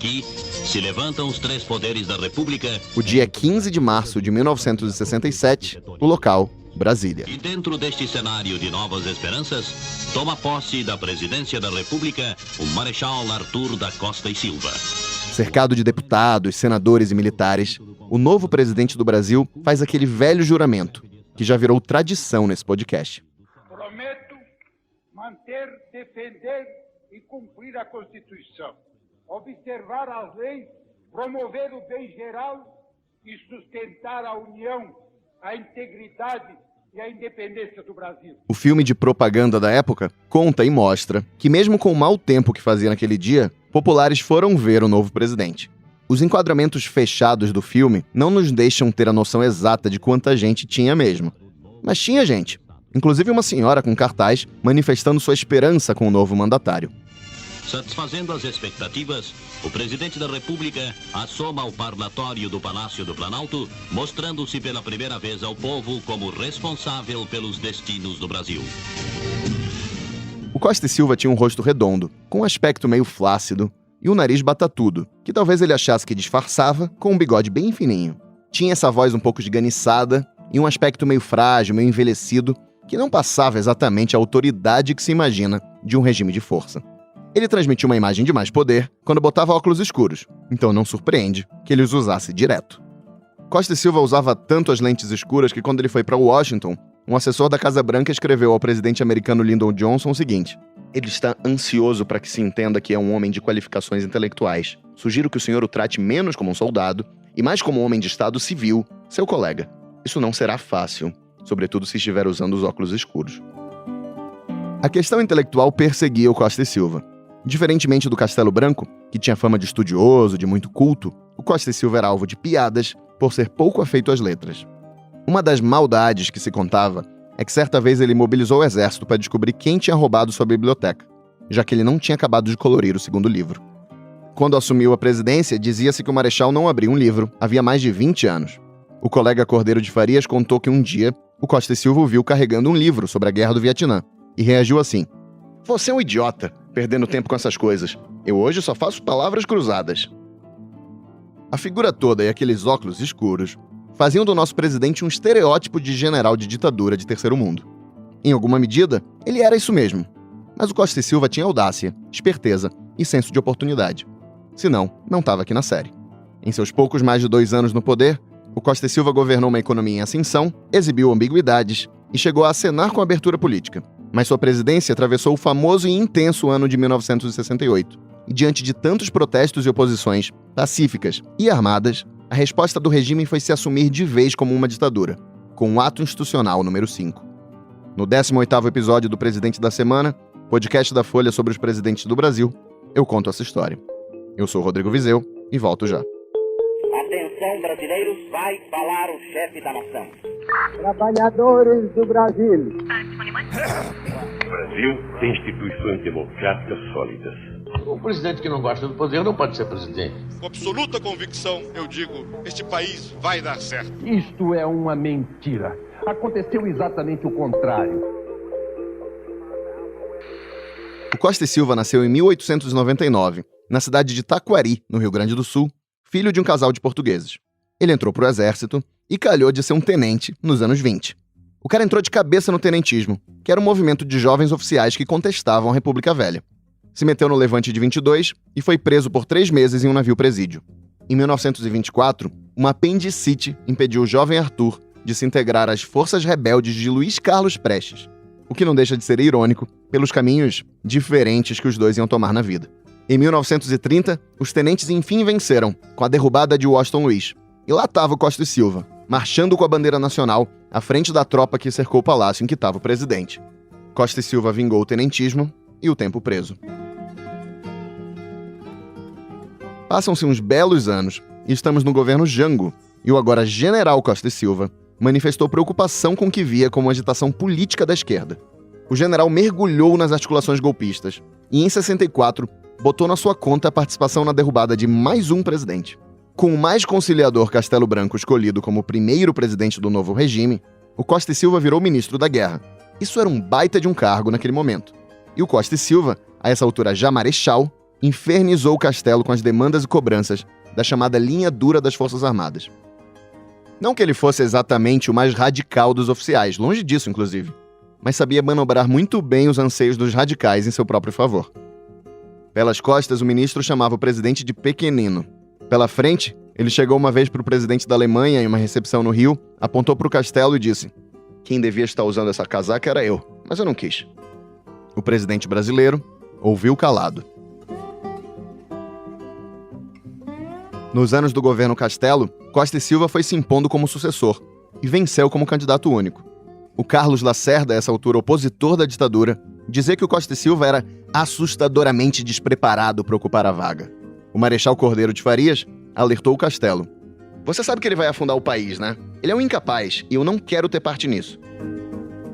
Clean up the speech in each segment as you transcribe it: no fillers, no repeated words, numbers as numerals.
Aqui se levantam os três poderes da República. O dia 15 de março de 1967, o local, Brasília. E dentro deste cenário de novas esperanças, toma posse da presidência da República o Marechal Arthur da Costa e Silva. Cercado de deputados, senadores e militares, o novo presidente do Brasil faz aquele velho juramento, que já virou tradição nesse podcast. Prometo manter, defender e cumprir a Constituição, observar as leis, promover o bem geral e sustentar a união, a integridade e a independência do Brasil. O filme de propaganda da época conta e mostra que, mesmo com o mau tempo que fazia naquele dia, populares foram ver o novo presidente. Os enquadramentos fechados do filme não nos deixam ter a noção exata de quanta gente tinha mesmo. Mas tinha gente, inclusive uma senhora com cartaz manifestando sua esperança com o novo mandatário. Satisfazendo as expectativas, o presidente da República assoma ao parlatório do Palácio do Planalto, mostrando-se pela primeira vez ao povo como responsável pelos destinos do Brasil. O Costa e Silva tinha um rosto redondo, com um aspecto meio flácido e um nariz batatudo, que talvez ele achasse que disfarçava com um bigode bem fininho. Tinha essa voz um pouco esganiçada e um aspecto meio frágil, meio envelhecido, que não passava exatamente a autoridade que se imagina de um regime de força. Ele transmitia uma imagem de mais poder quando botava óculos escuros, então não surpreende que ele os usasse direto. Costa e Silva usava tanto as lentes escuras que quando ele foi para Washington, um assessor da Casa Branca escreveu ao presidente americano Lyndon Johnson o seguinte: ele está ansioso para que se entenda que é um homem de qualificações intelectuais. Sugiro que o senhor o trate menos como um soldado e mais como um homem de Estado civil, seu colega. Isso não será fácil, sobretudo se estiver usando os óculos escuros. A questão intelectual perseguia o Costa e Silva. Diferentemente do Castelo Branco, que tinha fama de estudioso, de muito culto, o Costa e Silva era alvo de piadas por ser pouco afeito às letras. Uma das maldades que se contava é que certa vez ele mobilizou o exército para descobrir quem tinha roubado sua biblioteca, já que ele não tinha acabado de colorir o segundo livro. Quando assumiu a presidência, dizia-se que o Marechal não abria um livro havia mais de 20 anos. O colega Cordeiro de Farias contou que um dia o Costa e Silva o viu carregando um livro sobre a Guerra do Vietnã e reagiu assim: "Você é um idiota, perdendo tempo com essas coisas. Eu hoje só faço palavras cruzadas." A figura toda e aqueles óculos escuros faziam do nosso presidente um estereótipo de general de ditadura de terceiro mundo. Em alguma medida, ele era isso mesmo. Mas o Costa e Silva tinha audácia, esperteza e senso de oportunidade. Senão, não estava aqui na série. Em seus poucos mais de 2 anos no poder, o Costa e Silva governou uma economia em ascensão, exibiu ambiguidades e chegou a acenar com a abertura política. Mas sua presidência atravessou o famoso e intenso ano de 1968. E diante de tantos protestos e oposições, pacíficas e armadas, a resposta do regime foi se assumir de vez como uma ditadura, com o Ato Institucional número 5. No 18º episódio do Presidente da Semana, podcast da Folha sobre os presidentes do Brasil, eu conto essa história. Eu sou Rodrigo Vizeu e volto já. Atenção, brasileiros, vai falar o chefe da nação. Trabalhadores do Brasil. O Brasil tem instituições democráticas sólidas. Um presidente que não gosta do poder não pode ser presidente. Com absoluta convicção, eu digo, este país vai dar certo. Isto é uma mentira. Aconteceu exatamente o contrário. O Costa e Silva nasceu em 1899, na cidade de Taquari, no Rio Grande do Sul, filho de um casal de portugueses. Ele entrou para o exército e calhou de ser um tenente nos anos 20. O cara entrou de cabeça no tenentismo, que era um movimento de jovens oficiais que contestavam a República Velha. Se meteu no Levante de 22 e foi preso por 3 meses em um navio presídio. Em 1924, uma apendicite impediu o jovem Arthur de se integrar às forças rebeldes de Luiz Carlos Prestes, o que não deixa de ser irônico pelos caminhos diferentes que os dois iam tomar na vida. Em 1930, os tenentes enfim venceram, com a derrubada de Washington Luiz. E lá estava o Costa e Silva, marchando com a bandeira nacional à frente da tropa que cercou o palácio em que estava o presidente. Costa e Silva vingou o tenentismo e o tempo preso. Passam-se uns belos anos e estamos no governo Jango, e o agora general Costa e Silva manifestou preocupação com o que via como agitação política da esquerda. O general mergulhou nas articulações golpistas e, em 64, botou na sua conta a participação na derrubada de mais um presidente. Com o mais conciliador Castelo Branco escolhido como primeiro presidente do novo regime, o Costa e Silva virou ministro da Guerra. Isso era um baita de um cargo naquele momento. E o Costa e Silva, a essa altura já marechal, infernizou o castelo com as demandas e cobranças da chamada linha dura das Forças Armadas. Não que ele fosse exatamente o mais radical dos oficiais, longe disso, inclusive, mas sabia manobrar muito bem os anseios dos radicais em seu próprio favor. Pelas costas, o ministro chamava o presidente de pequenino. Pela frente, ele chegou uma vez para o presidente da Alemanha em uma recepção no Rio, apontou para o castelo e disse: "Quem devia estar usando essa casaca era eu, mas eu não quis." O presidente brasileiro ouviu calado. Nos anos do governo Castelo, Costa e Silva foi se impondo como sucessor e venceu como candidato único. O Carlos Lacerda, a essa altura opositor da ditadura, dizia que o Costa e Silva era assustadoramente despreparado para ocupar a vaga. O Marechal Cordeiro de Farias alertou o Castelo: "Você sabe que ele vai afundar o país, né? Ele é um incapaz e eu não quero ter parte nisso."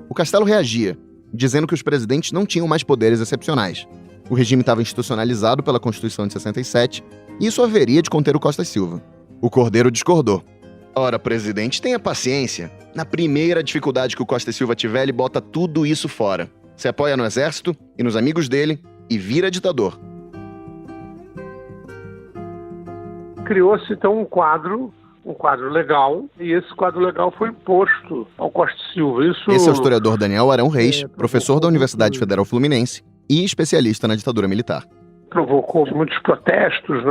O Castelo reagia, dizendo que os presidentes não tinham mais poderes excepcionais. O regime estava institucionalizado pela Constituição de 67 e isso haveria de conter o Costa e Silva. O Cordeiro discordou. "Ora, presidente, tenha paciência. Na primeira dificuldade que o Costa e Silva tiver, ele bota tudo isso fora. Se apoia no exército e nos amigos dele e vira ditador." Criou-se, então, um quadro legal, e esse quadro legal foi imposto ao Costa e Silva. Esse é o historiador Daniel Arão Reis, professor da Universidade Federal Fluminense e especialista na ditadura militar. Provocou muitos protestos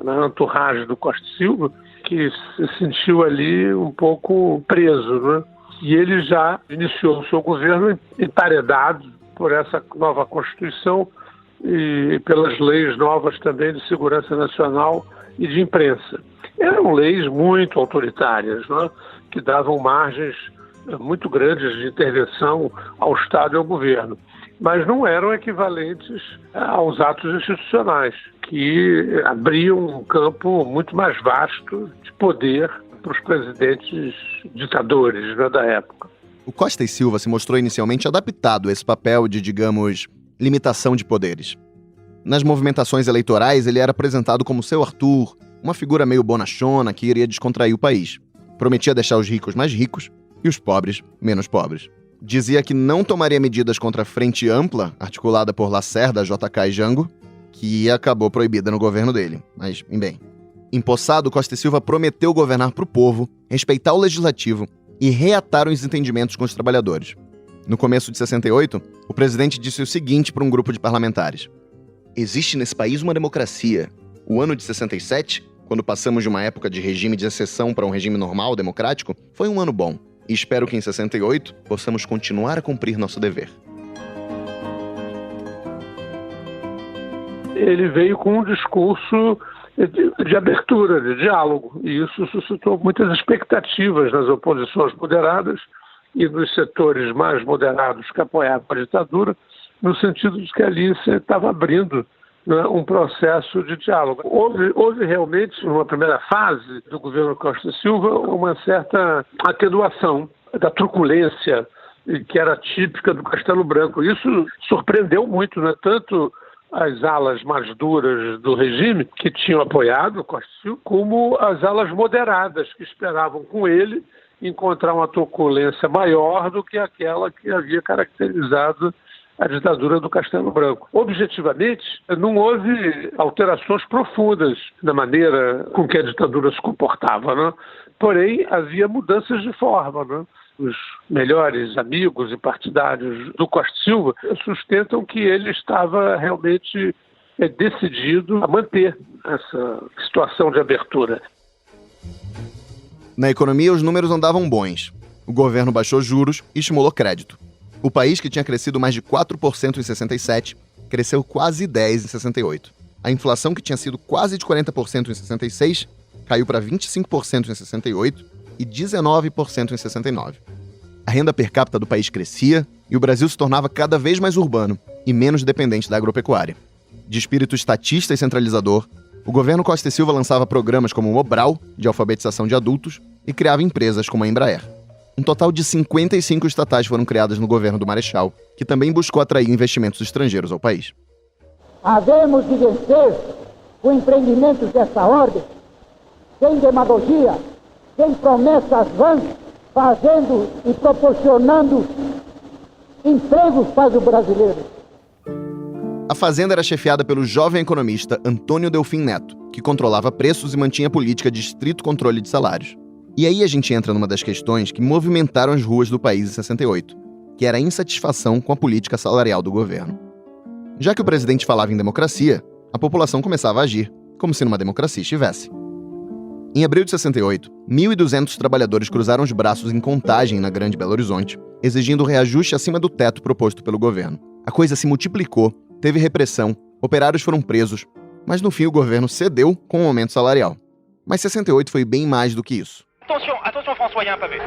na entourage do Costa e Silva, que se sentiu ali um pouco preso, né? E ele já iniciou o seu governo emparedado por essa nova Constituição e pelas leis novas também de segurança nacional e de imprensa. Eram leis muito autoritárias, né? Que davam margens muito grandes de intervenção ao Estado e ao governo, mas não eram equivalentes aos atos institucionais, que abriam um campo muito mais vasto de poder para os presidentes ditadores, né, da época. O Costa e Silva se mostrou inicialmente adaptado a esse papel de, digamos, limitação de poderes. Nas movimentações eleitorais, ele era apresentado como seu Arthur, uma figura meio bonachona que iria descontrair o país. Prometia deixar os ricos mais ricos e os pobres menos pobres. Dizia que não tomaria medidas contra a Frente Ampla, articulada por Lacerda, JK e Jango, que acabou proibida no governo dele. Mas, bem. Empossado, Costa e Silva prometeu governar para o povo, respeitar o legislativo e reatar os entendimentos com os trabalhadores. No começo de 68, o presidente disse o seguinte para um grupo de parlamentares: "Existe nesse país uma democracia. O ano de 67, quando passamos de uma época de regime de exceção para um regime normal, democrático, foi um ano bom. E espero que em 68 possamos continuar a cumprir nosso dever." Ele veio com um discurso de abertura, de diálogo, e isso suscitou muitas expectativas nas oposições moderadas e nos setores mais moderados que apoiavam a ditadura, no sentido de que ali se estava abrindo, né, um processo de diálogo. Houve realmente, numa primeira fase do governo Costa e Silva, uma certa atenuação da truculência que era típica do Castelo Branco. Isso surpreendeu muito, né, tanto as alas mais duras do regime, que tinham apoiado o Costa e Silva, como as alas moderadas, que esperavam com ele encontrar uma truculência maior do que aquela que havia caracterizado a ditadura do Castelo Branco. Objetivamente, não houve alterações profundas na maneira com que a ditadura se comportava, né? Porém, havia mudanças de forma, né? Os melhores amigos e partidários do Costa e Silva sustentam que ele estava realmente decidido a manter essa situação de abertura. Na economia, os números andavam bons. O governo baixou juros e estimulou crédito. O país, que tinha crescido mais de 4% em 67, cresceu quase 10% em 68. A inflação, que tinha sido quase de 40% em 66, caiu para 25% em 68 e 19% em 69. A renda per capita do país crescia e o Brasil se tornava cada vez mais urbano e menos dependente da agropecuária. De espírito estatista e centralizador, o governo Costa e Silva lançava programas como o Mobral, de alfabetização de adultos, e criava empresas como a Embraer. Um total de 55 estatais foram criadas no governo do Marechal, que também buscou atrair investimentos estrangeiros ao país. Havemos de vencer com empreendimentos dessa ordem, sem demagogia, sem promessas vãs, fazendo e proporcionando empregos para os brasileiros. A fazenda era chefiada pelo jovem economista Antônio Delfim Neto, que controlava preços e mantinha a política de estrito controle de salários. E aí a gente entra numa das questões que movimentaram as ruas do país em 68, que era a insatisfação com a política salarial do governo. Já que o presidente falava em democracia, a população começava a agir como se numa democracia estivesse. Em abril de 68, 1.200 trabalhadores cruzaram os braços em Contagem, na Grande Belo Horizonte, exigindo o reajuste acima do teto proposto pelo governo. A coisa se multiplicou, teve repressão, operários foram presos, mas no fim o governo cedeu com o aumento salarial. Mas 68 foi bem mais do que isso. Attention, François, il y a un pavé.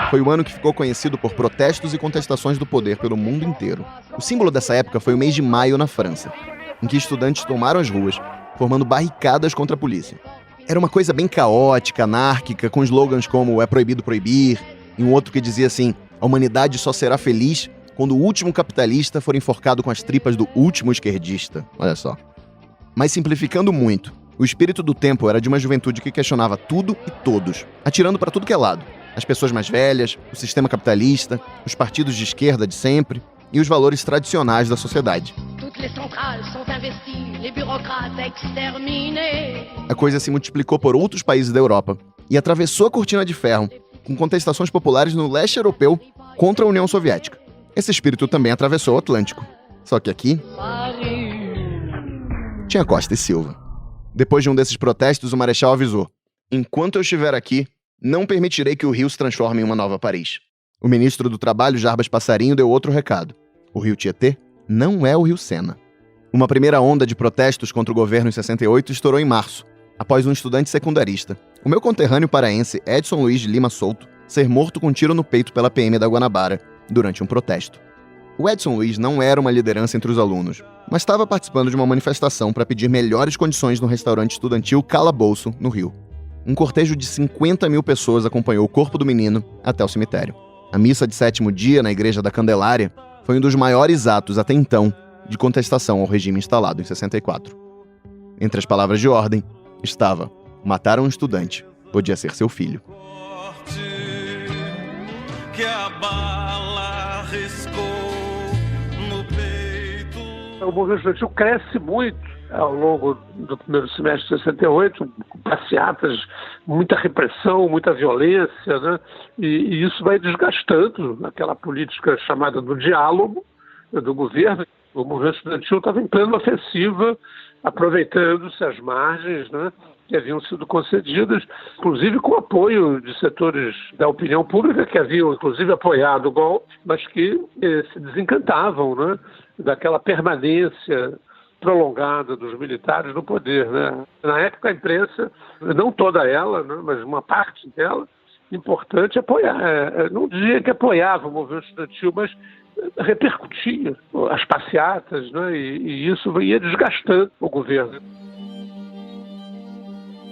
Foi o ano que ficou conhecido por protestos e contestações do poder pelo mundo inteiro. O símbolo dessa época foi o mês de maio na França, em que estudantes tomaram as ruas, formando barricadas contra a polícia. Era uma coisa bem caótica, anárquica, com slogans como "é proibido proibir", e um outro que dizia assim: "a humanidade só será feliz quando o último capitalista for enforcado com as tripas do último esquerdista." Olha só. Mas simplificando muito, o espírito do tempo era de uma juventude que questionava tudo e todos, atirando para tudo que é lado. As pessoas mais velhas, o sistema capitalista, os partidos de esquerda de sempre e os valores tradicionais da sociedade. A coisa se multiplicou por outros países da Europa e atravessou a cortina de ferro, com contestações populares no leste europeu contra a União Soviética. Esse espírito também atravessou o Atlântico. Só que aqui tinha Costa e Silva. Depois de um desses protestos, o Marechal avisou: "Enquanto eu estiver aqui, não permitirei que o Rio se transforme em uma nova Paris." O ministro do Trabalho, Jarbas Passarinho, deu outro recado: o Rio Tietê não é o Rio Sena. Uma primeira onda de protestos contra o governo em 68 estourou em março, após um estudante secundarista, o meu conterrâneo paraense Edson Luiz de Lima Souto, ser morto com um tiro no peito pela PM da Guanabara durante um protesto. O Edson Luiz não era uma liderança entre os alunos, mas estava participando de uma manifestação para pedir melhores condições no restaurante estudantil Calabouço, no Rio. Um cortejo de 50 mil pessoas acompanhou o corpo do menino até o cemitério. A missa de 7º dia na Igreja da Candelária foi um dos maiores atos até então de contestação ao regime instalado em 64. Entre as palavras de ordem estava: "Mataram um estudante, podia ser seu filho." O movimento estudantil cresce muito ao longo do primeiro semestre de 68, passeatas, muita repressão, muita violência, né? E isso vai desgastando aquela política chamada do diálogo do governo. O movimento estudantil estava em plena ofensiva, aproveitando-se as margens, né, que haviam sido concedidas, inclusive com apoio de setores da opinião pública que haviam, inclusive, apoiado o golpe, mas que se desencantavam, né, daquela permanência prolongada dos militares no poder, né? Na época, a imprensa, não toda ela, né, mas uma parte dela, importante, apoiar. Não dizia que apoiava o movimento estudantil, mas repercutia as passeatas, né, e isso ia desgastando o governo.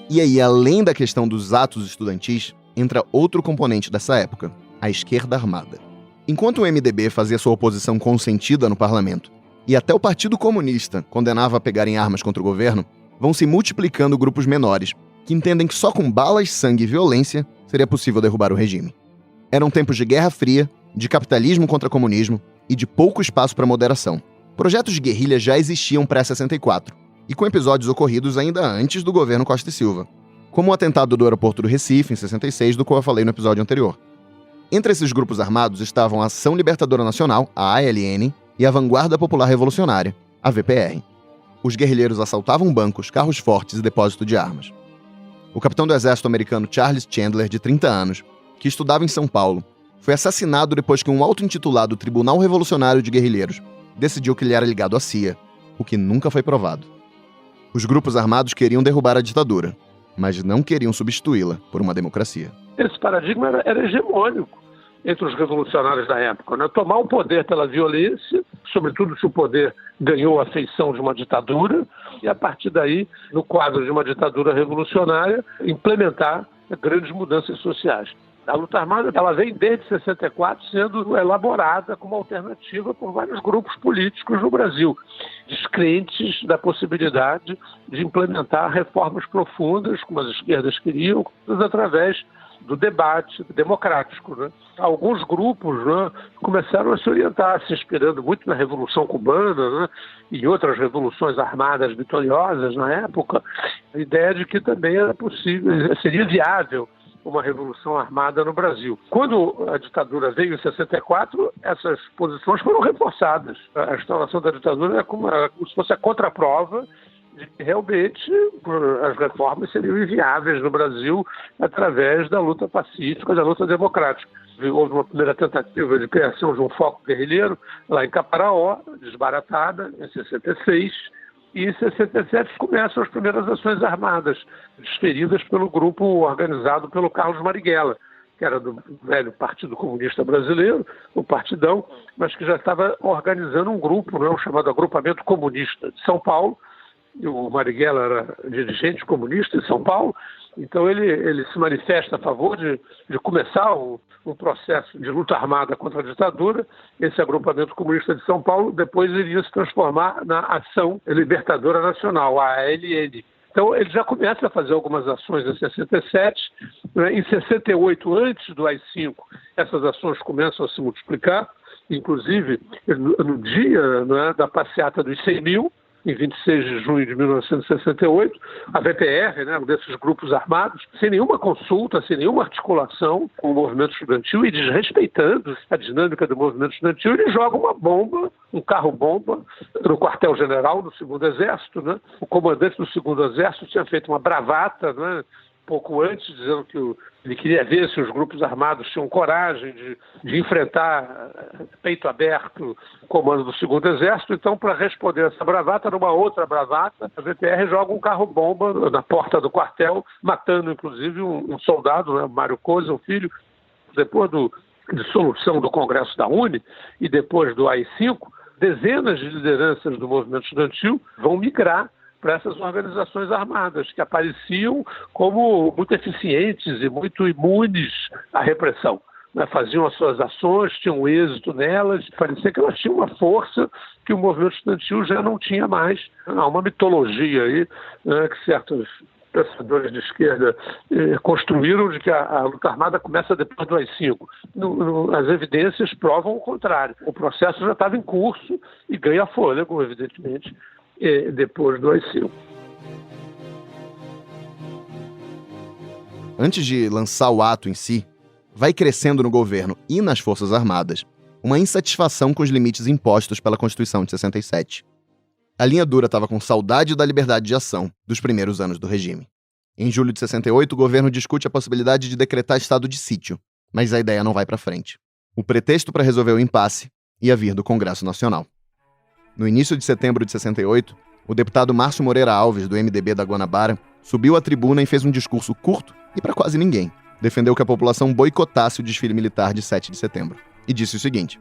E aí, além da questão dos atos estudantis, entra outro componente dessa época, a esquerda armada. Enquanto o MDB fazia sua oposição consentida no parlamento, e até o Partido Comunista condenava a pegarem armas contra o governo, vão se multiplicando grupos menores, que entendem que só com balas, sangue e violência seria possível derrubar o regime. Eram tempos de Guerra Fria, de capitalismo contra comunismo e de pouco espaço para moderação. Projetos de guerrilha já existiam pré-64, e com episódios ocorridos ainda antes do governo Costa e Silva, como o atentado do aeroporto do Recife, em 66, do qual eu falei no episódio anterior. Entre esses grupos armados estavam a Ação Libertadora Nacional, a ALN, e a Vanguarda Popular Revolucionária, a VPR. Os guerrilheiros assaltavam bancos, carros fortes e depósito de armas. O capitão do exército americano Charles Chandler, de 30 anos, que estudava em São Paulo, foi assassinado depois que um auto-intitulado Tribunal Revolucionário de Guerrilheiros decidiu que ele era ligado à CIA, o que nunca foi provado. Os grupos armados queriam derrubar a ditadura, mas não queriam substituí-la por uma democracia. Esse paradigma era hegemônico entre os revolucionários da época, né? Tomar o poder pela violência, sobretudo se o poder ganhou a feição de uma ditadura, e a partir daí, no quadro de uma ditadura revolucionária, implementar grandes mudanças sociais. A luta armada ela vem desde 64 sendo elaborada como alternativa por vários grupos políticos no Brasil, descrentes da possibilidade de implementar reformas profundas, como as esquerdas queriam, através do debate democrático, né? Alguns grupos, né, começaram a se orientar, se inspirando muito na Revolução Cubana, né, e outras revoluções armadas vitoriosas na época, a ideia de que também era possível, seria viável uma revolução armada no Brasil. Quando a ditadura veio em 64, essas posições foram reforçadas. A instalação da ditadura era como se fosse a contraprova de que realmente as reformas seriam inviáveis no Brasil através da luta pacífica, da luta democrática. Houve uma primeira tentativa de criação de um foco guerrilheiro lá em Caparaó, desbaratada, em 66, e em 67 começam as primeiras ações armadas, desferidas pelo grupo organizado pelo Carlos Marighella, que era do velho Partido Comunista Brasileiro, o Partidão, mas que já estava organizando um grupo, né, chamado Agrupamento Comunista de São Paulo. E o Marighella era dirigente comunista de São Paulo, então ele se manifesta a favor de começar um processo de luta armada contra a ditadura. Esse agrupamento comunista de São Paulo depois iria se transformar na Ação Libertadora Nacional, a ALN. Então ele já começa a fazer algumas ações em 67, né? Em 68, antes do AI-5, essas ações começam a se multiplicar, inclusive no dia, né, da passeata dos 100 mil, em 26 de junho de 1968, a VPR, né, um desses grupos armados, sem nenhuma consulta, sem nenhuma articulação com o movimento estudantil e desrespeitando a dinâmica do movimento estudantil, ele joga uma bomba, um carro-bomba, no quartel-general do 2º Exército. Né? O comandante do 2º Exército tinha feito uma bravata, né, pouco antes, dizendo que ele queria ver se os grupos armados tinham coragem de enfrentar peito aberto o comando do 2º Exército. Então, para responder essa bravata, numa outra bravata, a VPR joga um carro-bomba na porta do quartel, matando, inclusive, um soldado, né, Mário Cousa, o filho. Depois da dissolução do Congresso da UNE e depois do AI-5, dezenas de lideranças do movimento estudantil vão migrar para essas organizações armadas, que apareciam como muito eficientes e muito imunes à repressão. Né? Faziam as suas ações, tinham êxito nelas, parecia que elas tinham uma força que o movimento estudantil já não tinha mais. Há uma mitologia aí, né, que certos pensadores de esquerda construíram, de que a luta armada começa depois do AI-5. As evidências provam o contrário. O processo já estava em curso e ganha fôlego, evidentemente, depois do AI-5. Antes de lançar o ato em si, vai crescendo no governo e nas Forças Armadas uma insatisfação com os limites impostos pela Constituição de 67. A linha dura estava com saudade da liberdade de ação dos primeiros anos do regime. Em julho de 68, o governo discute a possibilidade de decretar estado de sítio, mas a ideia não vai para frente. O pretexto para resolver o impasse ia vir do Congresso Nacional. No início de setembro de 68, o deputado Márcio Moreira Alves, do MDB da Guanabara, subiu à tribuna e fez um discurso curto e para quase ninguém. Defendeu que a população boicotasse o desfile militar de 7 de setembro. E disse o seguinte: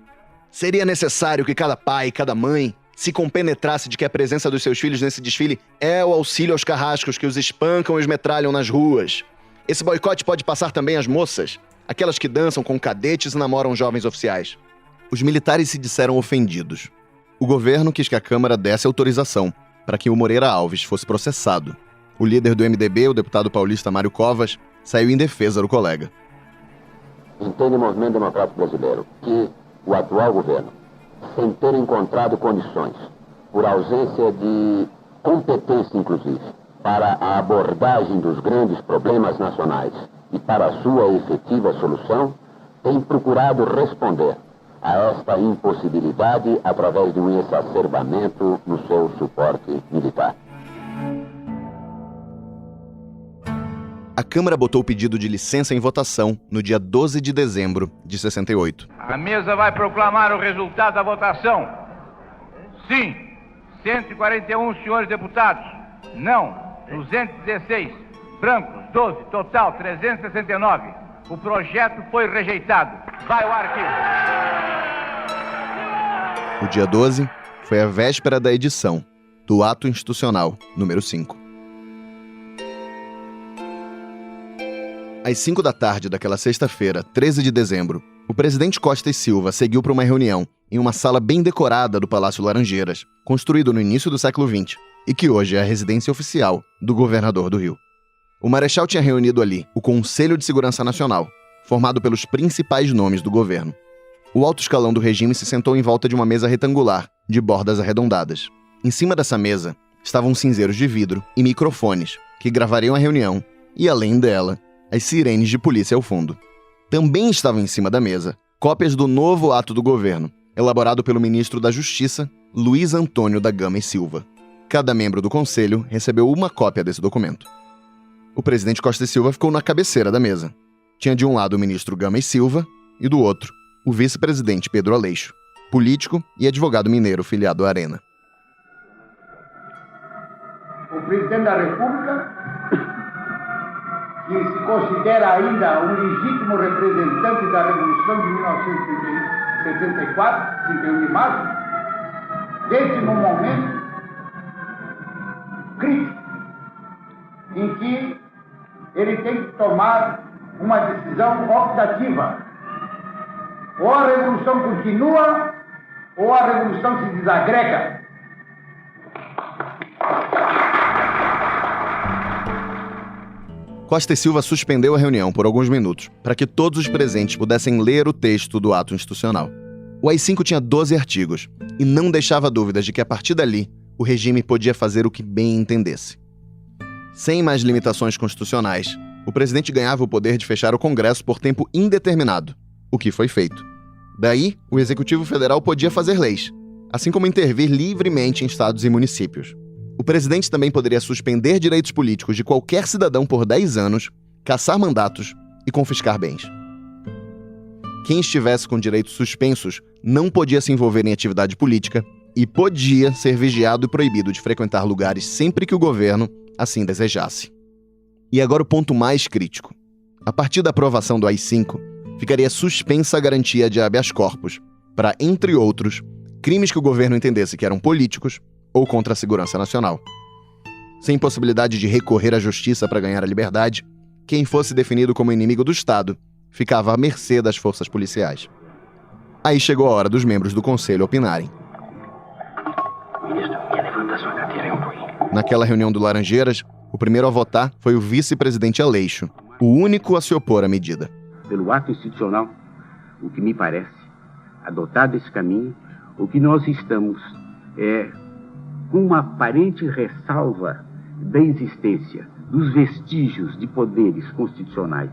seria necessário que cada pai e cada mãe se compenetrasse de que a presença dos seus filhos nesse desfile é o auxílio aos carrascos que os espancam e os metralham nas ruas. Esse boicote pode passar também às moças, aquelas que dançam com cadetes e namoram jovens oficiais. Os militares se disseram ofendidos. O governo quis que a Câmara desse autorização para que o Moreira Alves fosse processado. O líder do MDB, o deputado paulista Mário Covas, saiu em defesa do colega. Entende o movimento democrático brasileiro que o atual governo, sem ter encontrado condições, por ausência de competência inclusive, para a abordagem dos grandes problemas nacionais e para a sua efetiva solução, tem procurado responder a esta impossibilidade através de um exacerbamento no seu suporte militar. A Câmara botou o pedido de licença em votação no dia 12 de dezembro de 68. A mesa vai proclamar o resultado da votação. Sim, 141 senhores deputados. Não, 216. Brancos, 12. Total, 369. O projeto foi rejeitado. Vai ao arquivo. O dia 12 foi a véspera da edição do Ato Institucional número 5. Às 5 da tarde daquela sexta-feira, 13 de dezembro, o presidente Costa e Silva seguiu para uma reunião em uma sala bem decorada do Palácio Laranjeiras, construído no início do século XX, e que hoje é a residência oficial do governador do Rio. O Marechal tinha reunido ali o Conselho de Segurança Nacional, formado pelos principais nomes do governo. O alto escalão do regime se sentou em volta de uma mesa retangular, de bordas arredondadas. Em cima dessa mesa estavam cinzeiros de vidro e microfones, que gravariam a reunião, e além dela, as sirenes de polícia ao fundo. Também estavam em cima da mesa cópias do novo ato do governo, elaborado pelo ministro da Justiça, Luiz Antônio da Gama e Silva. Cada membro do conselho recebeu uma cópia desse documento. O presidente Costa e Silva ficou na cabeceira da mesa. Tinha de um lado o ministro Gama e Silva e do outro o vice-presidente Pedro Aleixo, político e advogado mineiro filiado à Arena. O presidente da República, que se considera ainda um legítimo representante da Revolução de 1974, 31 de março, desde um momento crítico em que ele tem que tomar uma decisão optativa. Ou a revolução continua, ou a revolução se desagrega. Costa e Silva suspendeu a reunião por alguns minutos, para que todos os presentes pudessem ler o texto do ato institucional. O AI-5 tinha 12 artigos, e não deixava dúvidas de que, a partir dali, o regime podia fazer o que bem entendesse. Sem mais limitações constitucionais, o presidente ganhava o poder de fechar o Congresso por tempo indeterminado, o que foi feito. Daí, o Executivo Federal podia fazer leis, assim como intervir livremente em estados e municípios. O presidente também poderia suspender direitos políticos de qualquer cidadão por 10 anos, cassar mandatos e confiscar bens. Quem estivesse com direitos suspensos não podia se envolver em atividade política e podia ser vigiado e proibido de frequentar lugares sempre que o governo assim desejasse. E agora o ponto mais crítico. A partir da aprovação do AI-5, ficaria suspensa a garantia de habeas corpus para, entre outros, crimes que o governo entendesse que eram políticos ou contra a segurança nacional. Sem possibilidade de recorrer à justiça para ganhar a liberdade, quem fosse definido como inimigo do Estado ficava à mercê das forças policiais. Aí chegou a hora dos membros do conselho opinarem. Naquela reunião do Laranjeiras, o primeiro a votar foi o vice-presidente Aleixo, o único a se opor à medida. Pelo ato institucional, o que me parece, adotado esse caminho, o que nós estamos com uma aparente ressalva da existência dos vestígios de poderes constitucionais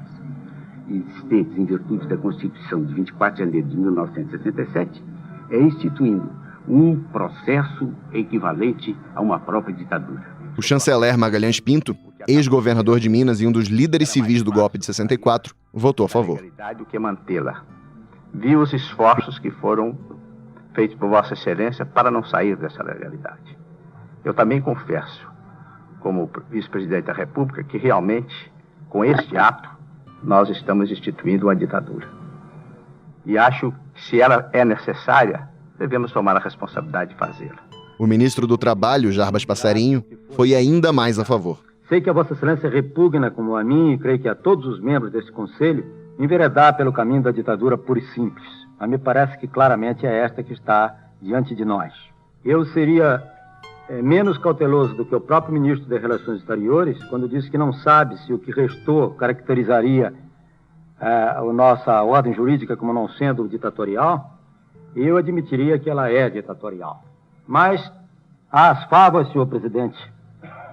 existentes em virtude da Constituição de 24 de janeiro de 1967, instituindo um processo equivalente a uma própria ditadura. O chanceler Magalhães Pinto, ex-governador de Minas e um dos líderes civis do golpe de 64, votou a favor. O que é mantê-la. Vi os esforços que foram feitos por Vossa Excelência para não sair dessa legalidade. Eu também confesso, como vice-presidente da República, que realmente, com este ato, nós estamos instituindo uma ditadura. E acho que, se ela é necessária, devemos tomar a responsabilidade de fazê-la. O ministro do Trabalho, Jarbas Passarinho, foi ainda mais a favor. Sei que a Vossa Excelência repugna, como a mim, e creio que a todos os membros desse Conselho, enveredar pelo caminho da ditadura pura e simples. Mas me parece que claramente é esta que está diante de nós. Eu seria menos cauteloso do que o próprio ministro das Relações Exteriores quando disse que não sabe se o que restou caracterizaria a nossa ordem jurídica como não sendo ditatorial. Eu admitiria que ela é ditatorial. Mas há as favas, senhor presidente.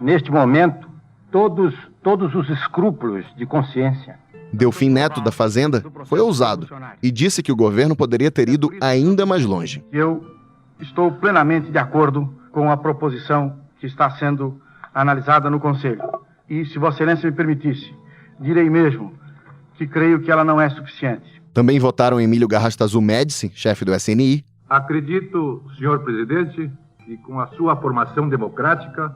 Neste momento, todos os escrúpulos de consciência. Delfim Neto, da Fazenda, foi ousado e disse que o governo poderia ter ido ainda mais longe. Eu estou plenamente de acordo com a proposição que está sendo analisada no Conselho. E, se Vossa Excelência me permitisse, direi mesmo que creio que ela não é suficiente. Também votaram Emílio Garrastazu Médici, chefe do SNI. Acredito, senhor presidente, que com a sua formação democrática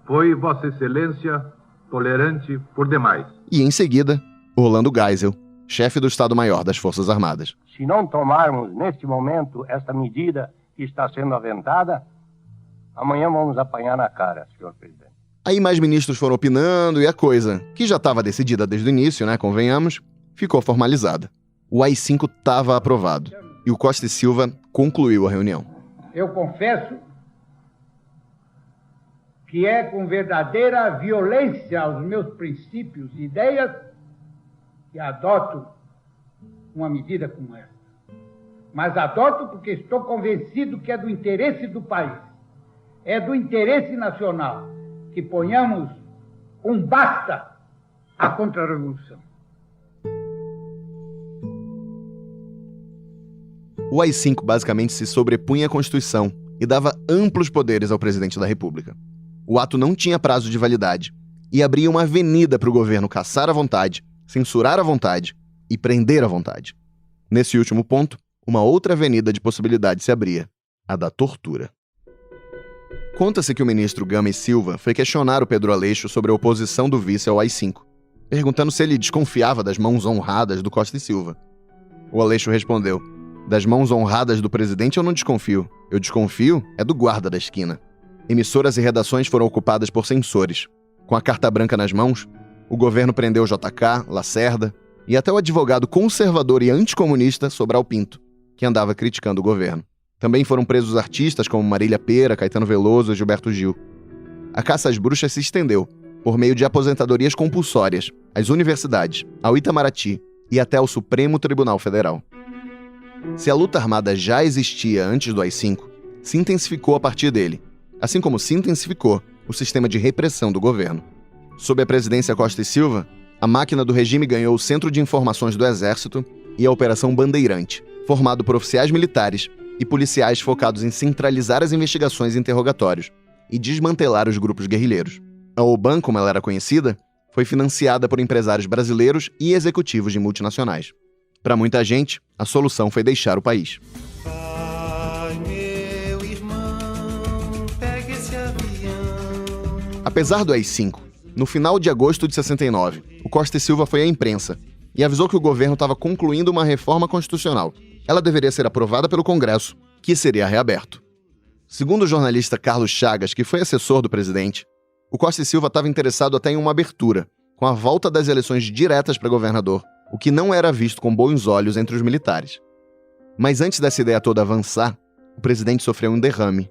foi Vossa Excelência tolerante por demais. E, em seguida, Orlando Geisel, chefe do Estado-Maior das Forças Armadas. Se não tomarmos, neste momento, esta medida que está sendo aventada, amanhã vamos apanhar na cara, senhor presidente. Aí mais ministros foram opinando e a coisa, que já estava decidida desde o início, convenhamos, ficou formalizada. O AI-5 estava aprovado e o Costa e Silva concluiu a reunião. Eu confesso que é com verdadeira violência aos meus princípios e ideias que adoto uma medida como essa. Mas adoto porque estou convencido que é do interesse do país, é do interesse nacional, que ponhamos um basta à contra-revolução. O AI-5 basicamente se sobrepunha à Constituição e dava amplos poderes ao presidente da República. O ato não tinha prazo de validade e abria uma avenida para o governo caçar à vontade, censurar à vontade e prender à vontade. Nesse último ponto, uma outra avenida de possibilidade se abria, a da tortura. Conta-se que o ministro Gama e Silva foi questionar o Pedro Aleixo sobre a oposição do vice ao AI-5, perguntando se ele desconfiava das mãos honradas do Costa e Silva. O Aleixo respondeu: "Das mãos honradas do presidente eu não desconfio. Eu desconfio é do guarda da esquina." Emissoras e redações foram ocupadas por censores. Com a carta branca nas mãos, o governo prendeu JK, Lacerda e até o advogado conservador e anticomunista Sobral Pinto, que andava criticando o governo. Também foram presos artistas como Marília Pêra, Caetano Veloso e Gilberto Gil. A caça às bruxas se estendeu, por meio de aposentadorias compulsórias, às universidades, ao Itamaraty e até ao Supremo Tribunal Federal. Se a luta armada já existia antes do AI-5, se intensificou a partir dele, assim como se intensificou o sistema de repressão do governo. Sob a presidência Costa e Silva, a máquina do regime ganhou o Centro de Informações do Exército e a Operação Bandeirante, formado por oficiais militares e policiais focados em centralizar as investigações e interrogatórios e desmantelar os grupos guerrilheiros. A OBAN, como ela era conhecida, foi financiada por empresários brasileiros e executivos de multinacionais. Para muita gente, a solução foi deixar o país. Vai, meu irmão, pega esse avião. Apesar do AI-5, no final de agosto de 69, o Costa e Silva foi à imprensa e avisou que o governo estava concluindo uma reforma constitucional. Ela deveria ser aprovada pelo Congresso, que seria reaberto. Segundo o jornalista Carlos Chagas, que foi assessor do presidente, o Costa e Silva estava interessado até em uma abertura, com a volta das eleições diretas para governador, o que não era visto com bons olhos entre os militares. Mas antes dessa ideia toda avançar, o presidente sofreu um derrame,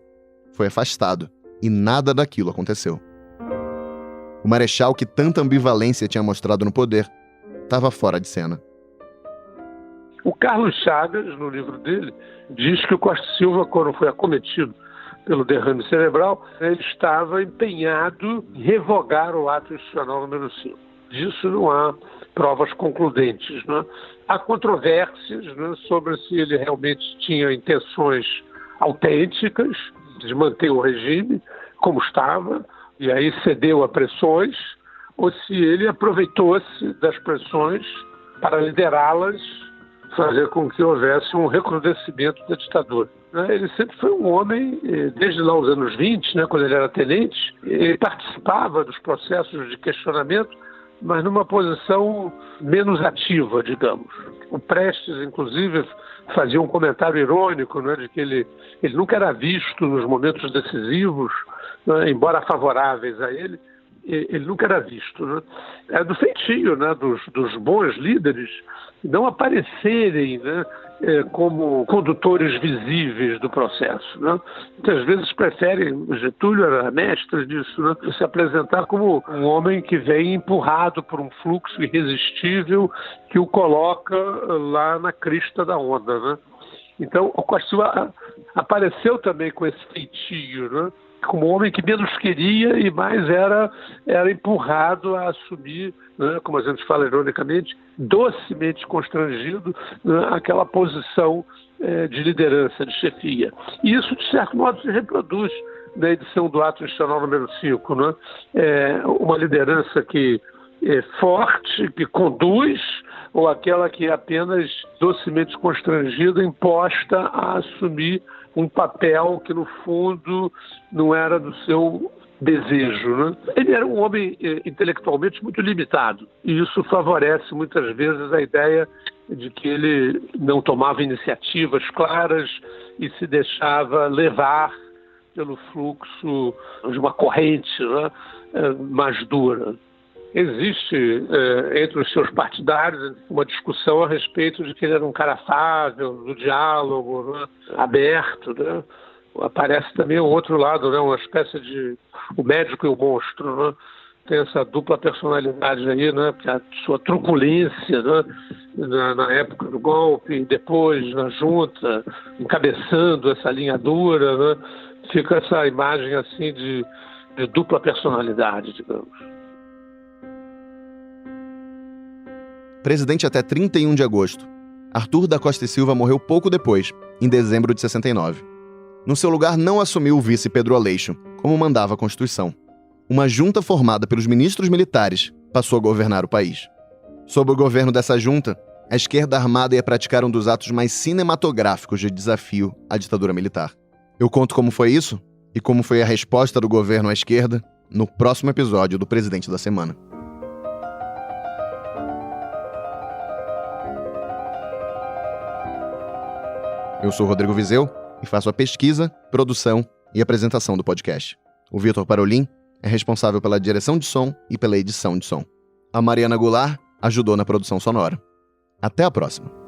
foi afastado, e nada daquilo aconteceu. O marechal, que tanta ambivalência tinha mostrado no poder, estava fora de cena. O Carlos Chagas, no livro dele, diz que o Costa e Silva, quando foi acometido pelo derrame cerebral, ele estava empenhado em revogar o ato institucional número 5. Disso não há provas concludentes, né? Há controvérsias, né, sobre se ele realmente tinha intenções autênticas de manter o regime como estava, e aí cedeu a pressões, ou se ele aproveitou-se das pressões para liderá-las, fazer com que houvesse um recrudescimento da ditadura. Ele sempre foi um homem, desde lá os anos 20, né, quando ele era tenente, ele participava dos processos de questionamento, mas numa posição menos ativa, digamos. O Prestes, inclusive, fazia um comentário irônico, né, de que ele nunca era visto nos momentos decisivos, né, embora favoráveis a ele, ele nunca era visto. Né? É do feitio, né, dos bons líderes não aparecerem, né, como condutores visíveis do processo. Né? Muitas vezes preferem, Getúlio era mestre disso, né, se apresentar como um homem que vem empurrado por um fluxo irresistível que o coloca lá na crista da onda. Né? Então, o Costa Silva apareceu também com esse feitio, né? Como um homem que menos queria e mais era empurrado a assumir, né, como a gente fala ironicamente, docemente constrangido, né, aquela posição de liderança, de chefia. E isso, de certo modo, se reproduz na edição do ato institucional número 5. Né? Uma liderança que é forte, que conduz, ou aquela que é apenas docemente constrangida, imposta a assumir um papel que, no fundo, não era do seu desejo. Né? Ele era um homem intelectualmente muito limitado, e isso favorece muitas vezes a ideia de que ele não tomava iniciativas claras e se deixava levar pelo fluxo de uma corrente, né, mais dura. Existe entre os seus partidários uma discussão a respeito de que ele era um cara afável, do diálogo, né, aberto, né? aparece também o outro lado, né? Uma espécie de o médico e o monstro, né? Tem essa dupla personalidade aí, né? A sua truculência, né? Na época do golpe, e depois na junta, encabeçando essa linha dura, né? Fica essa imagem assim de dupla personalidade, digamos. Presidente até 31 de agosto. Arthur da Costa e Silva morreu pouco depois, em dezembro de 69. No seu lugar não assumiu o vice Pedro Aleixo, como mandava a Constituição. Uma junta formada pelos ministros militares passou a governar o país. Sob o governo dessa junta, a esquerda armada ia praticar um dos atos mais cinematográficos de desafio à ditadura militar. Eu conto como foi isso e como foi a resposta do governo à esquerda no próximo episódio do Presidente da Semana. Eu sou Rodrigo Vizeu e faço a pesquisa, produção e apresentação do podcast. O Vitor Parolin é responsável pela direção de som e pela edição de som. A Mariana Goulart ajudou na produção sonora. Até a próxima!